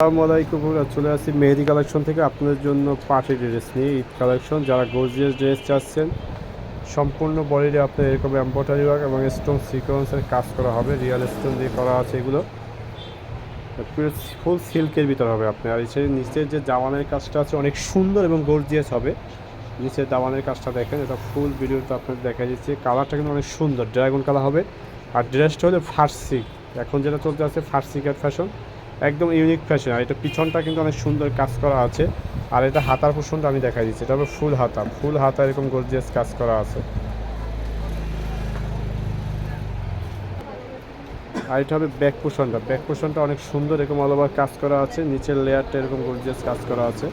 আসসালামু আলাইকুম, চলে আসছি মেহেদি কালেকশন থেকে আপনাদের জন্য পার্টি ড্রেস নিয়ে। ঈদ কালেকশন, যারা গর্জিয়াস ড্রেস চাচ্ছেন, সম্পূর্ণ বডিতে আপনার এরকম এমব্রয়ডারি ওয়ার্ক এবং স্টোন সিকোয়েন্সের কাজ করা হবে, রিয়েল স্টোন দিয়ে করা আছে। এগুলো পুরো ফুল সিল্কের ভিতর হবে আপনার। আর এছাড়া নিচের যে দামানের কাজটা আছে অনেক সুন্দর এবং গর্জিয়াস হবে। নিচের দামানের কাজটা দেখেন, এটা ফুল ভিডিওতে আপনাদের দেখা যাচ্ছে। কালারটা কিন্তু অনেক সুন্দর, ড্রাগন কালার হবে। আর ড্রেসটা হলো ফার্সি, এখন যেটা চলতে আছে ফার্সি ক্যাট ফ্যাশন, একদম ইউনিক ফ্যাশন। আর এটা পিছনটা কিন্তু অনেক সুন্দর কাজ করা আছে। আর এটা হাতার পোর্শনটা আমি দেখাই দিচ্ছি, এটা হবে ফুল হাতা এরকম গর্জিয়াস কাজ করা আছে। আর এটা হবে ব্যাক পোর্শনটা অনেক সুন্দর এরকম অল ওভার কাজ করা আছে। নিচের লেয়ারটা এরকম গর্জিয়াস কাজ করা আছে।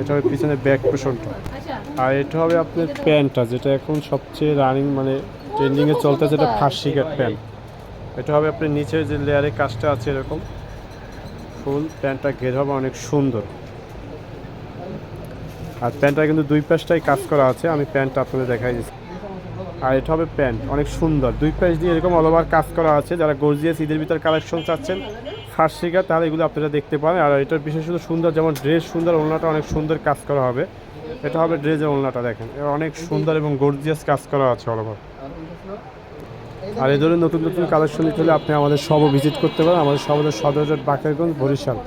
এটা হবে পিছনে ব্যাক পোর্শনটা। আর এটা হবে আপনার প্যান্টটা, যেটা এখন সবচেয়ে রানিং মানে ট্রেন্ডিংয়ে চলতেছে, এটা ফার্সি কাট প্যান্ট। এটা হবে আপনার নিচের যে লেয়ারের কাজটা আছে এরকম ফুল প্যান্টটা ঘের হবে অনেক সুন্দর। আর প্যান্টটা কিন্তু দুই পাশটাই কাজ করা আছে, আমি প্যান্টটা আপনাদের দেখাই দিচ্ছি। আর এটা হবে প্যান্ট, অনেক সুন্দর, দুই পাশ দিয়ে এরকম অল ওভার কাজ করা আছে। যারা গর্জিয়াস ঈদের ভিতর কালেকশন চাচ্ছেন ফার্সিকা, তাহলে এগুলো আপনারা দেখতে পারেন। আর এটার বিশেষত সুন্দর, যেমন ড্রেস সুন্দর, ওড়নাটা অনেক সুন্দর কাজ করা হবে। এটা হবে ড্রেসের ওড়নাটা, দেখেন অনেক সুন্দর এবং গর্জিয়াস কাজ করা আছে অল ওভার। আর এই ধরনের নতুন নতুন কালেকশন নিতে হলে আপনি আমাদের সবও ভিজিট করতে পারেন। আমাদের সদর বাকেরগঞ্জ, বরিশাল।